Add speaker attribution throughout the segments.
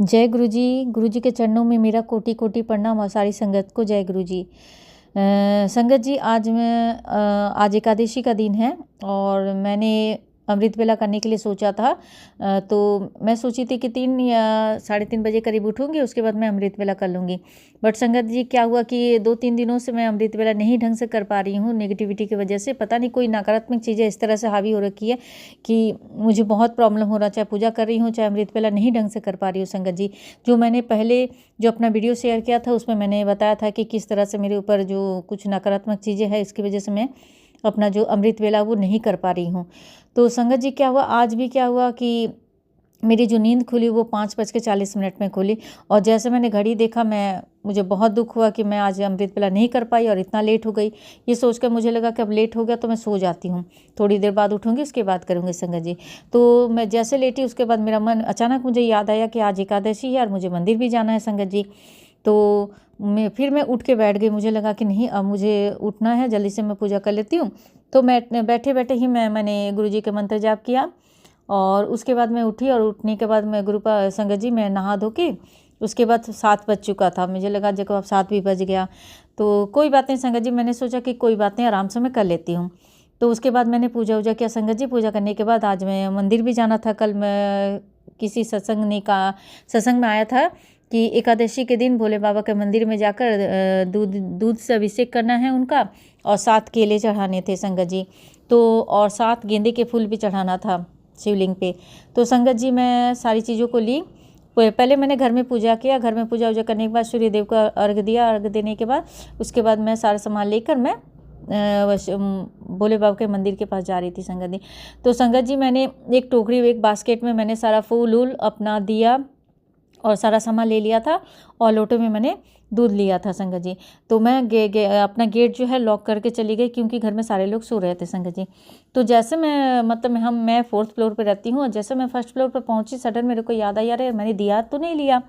Speaker 1: जय गुरु जी के चरणों में मेरा कोटि कोटि प्रणाम और सारी संगत को जय गुरु जी। संगत जी, आज एकादशी का दिन है और मैंने अमृत वेला करने के लिए सोचा था। तो मैं सोची थी कि 3 या 3:30 बजे करीब उठूँगी, उसके बाद मैं अमृत वेला कर लूँगी। बट संगत जी, क्या हुआ कि 2-3 दिनों से मैं अमृत वेला नहीं ढंग से कर पा रही हूँ, नेगेटिविटी की वजह से। पता नहीं कोई नकारात्मक चीज़ें इस तरह से हावी हो रखी है कि मुझे बहुत प्रॉब्लम हो रहा है, चाहे पूजा कर रही हूँ, चाहे अमृत वेला नहीं ढंग से कर पा रही हूँ संगत जी। जो मैंने पहले जो अपना वीडियो शेयर किया था, उसमें मैंने बताया था कि किस तरह से मेरे ऊपर जो कुछ नकारात्मक चीज़ें हैं, इसकी वजह से मैं अपना जो अमृत वेला वो नहीं कर पा रही हूँ। तो संगत जी, क्या हुआ आज भी, क्या हुआ कि मेरी जो नींद खुली वो 5:40 में खुली और जैसे मैंने घड़ी देखा, मुझे बहुत दुख हुआ कि मैं आज अमृत वेला नहीं कर पाई और इतना लेट हो गई। ये सोचकर मुझे लगा कि अब लेट हो गया तो मैं सो जाती हूँ, थोड़ी देर बाद उठूँगी, उसके बाद करूँगी संगत जी। तो मैं जैसे लेटी, उसके बाद मेरा मन अचानक, मुझे याद आया कि आज एकादशी है और मुझे मंदिर भी जाना है संगत जी। तो फिर मैं उठ के बैठ गई। मुझे लगा कि नहीं, अब मुझे उठना है, जल्दी से मैं पूजा कर लेती हूँ। तो मैं बैठे बैठे ही मैंने गुरु जी के मंत्र जाप किया और उसके बाद मैं उठी और उठने के बाद मैं संगत जी, मैं नहा धो के, उसके बाद 7 बज चुका था। मुझे लगा जब अब 7 भी बज गया तो कोई बात नहीं संगत जी, मैंने सोचा कि कोई बात नहीं, आराम से मैं कर लेती हूँ। तो उसके बाद मैंने पूजा वूजा किया संगत जी। पूजा करने के बाद आज मैं मंदिर भी जाना था। कल मैं किसी सत्संग में आया था कि एकादशी के दिन भोले बाबा के मंदिर में जाकर दूध से अभिषेक करना है उनका और 7 केले चढ़ाने थे संगत जी। तो और 7 गेंदे के फूल भी चढ़ाना था शिवलिंग पे। तो संगत जी, मैं सारी चीज़ों को ली। पहले मैंने घर में पूजा किया। घर में पूजा वूजा करने के बाद सूर्य देव को अर्घ दिया। अर्घ देने के बाद उसके बाद मैं सारा सामान लेकर मैं भोले बाबा के मंदिर के पास जा रही थी संगत जी। तो संगत जी, मैंने एक टोकरी, एक बास्केट में मैंने सारा फूल वूल अपना दिया और सारा सामान ले लिया था और लोटे में मैंने दूध लिया था संगत जी। तो मैं अपना गेट जो है लॉक करके चली गई, क्योंकि घर में सारे लोग सो रहे थे संगत जी। तो जैसे मैं 4th फ्लोर पे रहती हूँ और जैसे मैं 1st फ्लोर पे पहुँची, सडन मेरे को याद आया, अरे मैंने दिया तो नहीं लिया।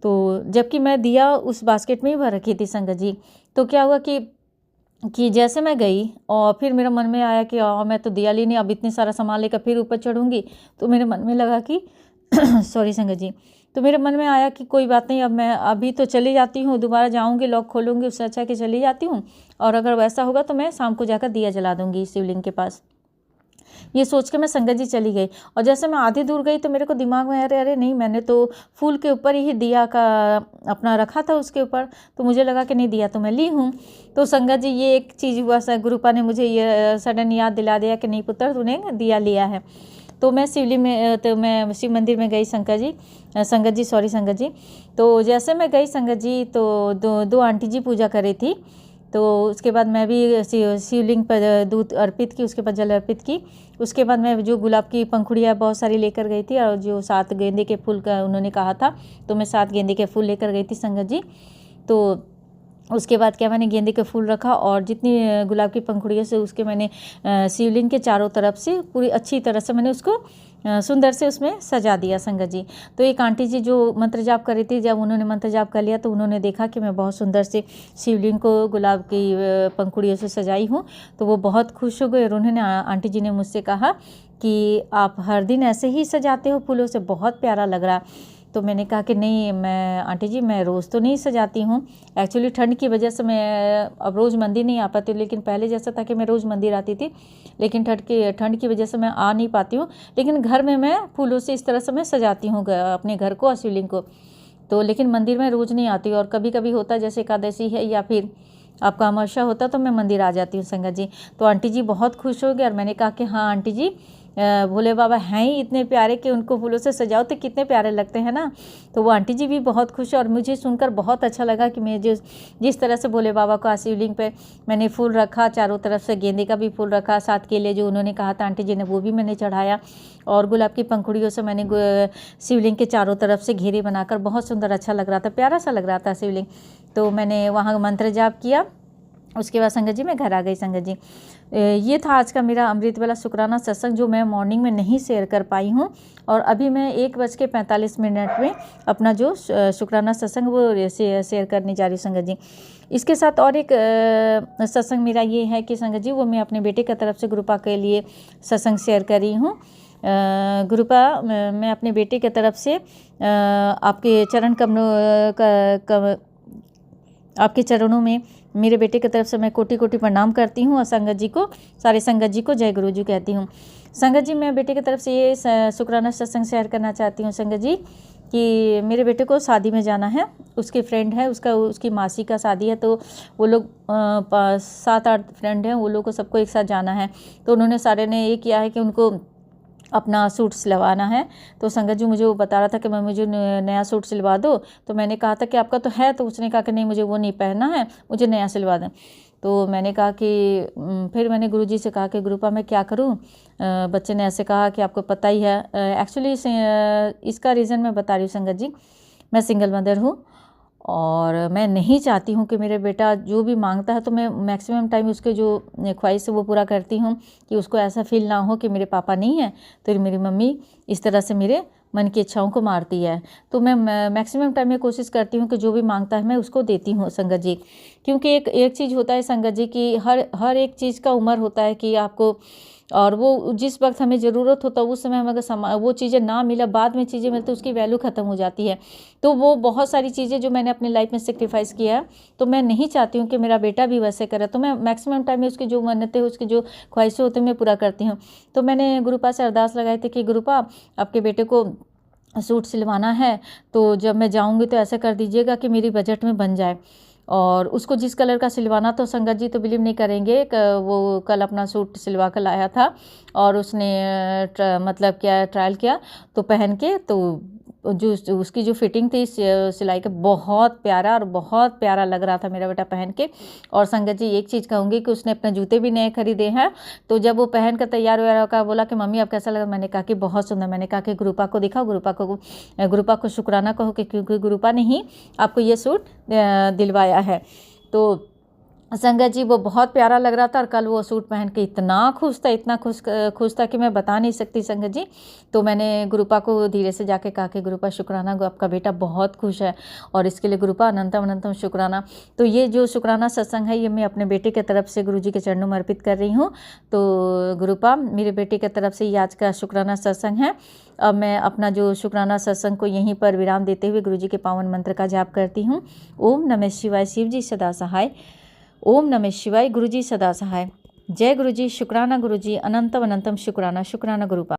Speaker 1: तो जबकि मैं दिया उस बास्केट में ही भर रखी थी संगत जी। तो क्या हुआ कि जैसे मैं गई और फिर मेरे मन में आया कि मैं तो दिया ली नहीं, अब इतनी सारा सामान लेकर फिर ऊपर चढ़ूँगी। तो मेरे मन में लगा कि सॉरी संगत जी। तो मेरे मन में आया कि कोई बात नहीं, अब मैं अभी तो चली जाती हूँ, दोबारा जाऊँगी, लॉक खोलूँगी, उससे अच्छा कि चली जाती हूँ। और अगर वैसा होगा तो मैं शाम को जाकर दिया जला दूँगी शिवलिंग के पास। ये सोच के मैं संगत जी चली गई और जैसे मैं आधी दूर गई तो मेरे को दिमाग में, अरे अरे नहीं, मैंने तो फूल के ऊपर ही दिया का अपना रखा था उसके ऊपर। तो मुझे लगा कि नहीं, दिया तो मैं ली हूँ। तो संगत जी, ये एक चीज़ हुआ, गुरुपा ने मुझे ये सडन याद दिला दिया कि नहीं पुत्र, तूने दिया लिया है। तो मैं शिव मंदिर में गई संगत जी। तो जैसे मैं गई संगत जी, तो दो आंटी जी पूजा कर रही थी। तो उसके बाद मैं भी शिवलिंग पर दूध अर्पित की, उसके बाद जल अर्पित की। उसके बाद मैं जो गुलाब की पंखुड़ियाँ बहुत सारी लेकर गई थी और जो 7 गेंदे के फूल का उन्होंने कहा था, तो मैं 7 गेंदे के फूल लेकर गई थी संगत जी। तो उसके बाद क्या, मैंने गेंदे के फूल रखा और जितनी गुलाब की पंखुड़ियों से उसके मैंने शिवलिंग के चारों तरफ से पूरी अच्छी तरह से मैंने उसको सुंदर से उसमें सजा दिया संगत जी। तो एक आंटी जी जो मंत्र जाप कर रही थी, जब उन्होंने मंत्र जाप कर लिया तो उन्होंने देखा कि मैं बहुत सुंदर से शिवलिंग को गुलाब की पंखुड़ियों से सजाई हूँ। तो वो बहुत खुश हो गए और उन्होंने, आंटी जी ने मुझसे कहा कि आप हर दिन ऐसे ही सजाते हो फूलों से, बहुत प्यारा लग रहा। तो मैंने कहा कि नहीं, मैं आंटी जी, मैं रोज़ तो नहीं सजाती हूँ। एक्चुअली ठंड की वजह से मैं अब रोज़ मंदिर नहीं आ पाती हूँ, लेकिन पहले जैसा था कि मैं रोज़ मंदिर आती थी, लेकिन ठंड की वजह से मैं आ नहीं पाती हूँ। लेकिन घर में मैं फूलों से इस तरह से मैं सजाती हूँ अपने घर को और शिवलिंग को। तो लेकिन मंदिर में रोज़ नहीं आती हूँ और कभी कभी होता है जैसे एकादशी है या फिर आपका अमावस्या होता तो मैं मंदिर आ जाती हूँ संगत जी। तो आंटी जी बहुत खुश हो गए और मैंने कहा कि हाँ आंटी जी, भोले बाबा हैं ही इतने प्यारे कि उनको फूलों से सजाओ तो कितने प्यारे लगते हैं ना। तो वो आंटी जी भी बहुत खुश है और मुझे सुनकर बहुत अच्छा लगा कि मैं जिस तरह से भोले बाबा को शिवलिंग पे मैंने फूल रखा, चारों तरफ से गेंदे का भी फूल रखा, 7 केले जो उन्होंने कहा था आंटी जी ने, वो भी मैंने चढ़ाया और गुलाब की पंखुड़ियों से मैंने शिवलिंग के चारों तरफ से घेरे बनाकर, बहुत सुंदर अच्छा लग रहा था, प्यारा सा लग रहा था शिवलिंग। तो मैंने वहाँ मंत्र जाप किया। उसके बाद संगत जी मैं घर आ गई संगत जी। ये था आज का मेरा अमृत वेला शुक्राना सत्संग, जो मैं मॉर्निंग में नहीं शेयर कर पाई हूँ। और अभी मैं 1:45 में अपना जो शुक्राना सत्संग वो शेयर करने जा रही हूँ संगत जी। इसके साथ और एक सत्संग मेरा ये है कि संगत जी, वो मैं अपने बेटे की तरफ से गुरुपा के लिए सत्संग शेयर कर रही हूँ। गुरुपा मैं अपने बेटे की तरफ से आपके चरण कमलों आपके चरणों में मेरे बेटे की तरफ से मैं कोटि कोटि प्रणाम करती हूँ और संगत जी को, सारे संगत जी को जय गुरु जी कहती हूँ। संगत जी, मैं बेटे की तरफ से ये शुक्राना सत्संग शेयर करना चाहती हूँ संगत जी कि मेरे बेटे को शादी में जाना है। उसकी फ्रेंड है, उसकी मासी का शादी है, तो वो लोग 7-8 फ्रेंड हैं, वो लोग को सबको एक साथ जाना है। तो उन्होंने सारे ने ये किया है कि उनको अपना सूट सिलवाना है। तो संगत जी मुझे वो बता रहा था कि मैं मुझे नया सूट सिलवा दो। तो मैंने कहा था कि आपका तो है, तो उसने कहा कि नहीं मुझे वो नहीं पहनना है, मुझे नया सिलवा दें। तो मैंने कहा कि फिर मैंने गुरुजी से कहा कि गुरुपा मैं क्या करूं। बच्चे ने ऐसे कहा कि आपको पता ही है, एक्चुअली इसका रीज़न मैं बता रही हूँ संगत जी। मैं सिंगल मदर हूँ और मैं नहीं चाहती हूँ कि मेरे बेटा जो भी मांगता है तो मैं मैक्सिमम टाइम उसके जो ख्वाहिश है वो पूरा करती हूँ, कि उसको ऐसा फील ना हो कि मेरे पापा नहीं है तो मेरी मम्मी इस तरह से मेरे मन की इच्छाओं को मारती है। तो मैं मैक्सिमम टाइम में कोशिश करती हूँ कि जो भी मांगता है मैं उसको देती हूँ संगत जी। क्योंकि एक चीज़ होता है संगत जी कि हर एक चीज़ का उम्र होता है कि आपको, और वो जिस वक्त हमें ज़रूरत होता है उस समय हमें अगर वो चीज़ें ना मिला, बाद में चीज़ें मिलती, उसकी वैल्यू ख़त्म हो जाती है। तो वो बहुत सारी चीज़ें जो मैंने अपनी लाइफ में सेक्रीफाइस किया है, तो मैं नहीं चाहती हूँ कि मेरा बेटा भी वैसे करे। तो मैं मैक्सिमम टाइम में उसकी जो मन्नतें, उसकी जो ख्वाहिशें होती हैं मैं पूरा करती हूँ। तो मैंने गुरुपा से अरदास लगाई थी कि गुरुपा आपके बेटे को सूट सिलवाना है, तो जब मैं जाऊँगी तो ऐसा कर दीजिएगा कि मेरी बजट में बन जाए। और उसको जिस कलर का सिलवाना, तो संगत जी तो बिलीव नहीं करेंगे, वो कल अपना सूट सिलवा कर लाया था और उसने मतलब क्या ट्रायल किया तो पहन के, तो जो उसकी जो फिटिंग थी सिलाई का, बहुत प्यारा और बहुत प्यारा लग रहा था मेरा बेटा पहन के। और संगत जी एक चीज़ कहूँगी कि उसने अपने जूते भी नए खरीदे हैं। तो जब वो पहन कर तैयार हुआ होकर बोला कि मम्मी अब कैसा लगा, मैंने कहा कि बहुत सुंदर। मैंने कहा कि गुरुपा को दिखाओ, गुरुपा को शुक्राना कहो कि क्योंकि गुरुपा ने ही आपको ये सूट दिलवाया है। तो संगत जी वो बहुत प्यारा लग रहा था और कल वो सूट पहन के इतना खुश था, इतना खुश था कि मैं बता नहीं सकती संगत जी। तो मैंने गुरुपा को धीरे से जाके कहा कि गुरुपा शुक्राना, आपका बेटा बहुत खुश है और इसके लिए गुरुपा अनंतम अनंतम शुक्राना। तो ये जो शुक्राना सत्संग है ये मैं अपने बेटे की तरफ से गुरुजी के चरणों में अर्पित कर रही हूँ। तो गुरुपा मेरे बेटे की तरफ से ये आज का शुक्राना सत्संग है। अब मैं अपना जो शुक्राना सत्संग को यहीं पर विराम देते हुए गुरुजी के पावन मंत्र का जाप करती हूँ। ओम नमः शिवाय, शिव जी सदा सहाय। ओम नमः शिवाय, गुरुजी सदा सहाय। जय गुरुजी, शुक्राना गुरुजी, अनंतम अनंतम शुक्राना, शुक्राना गुरुपा।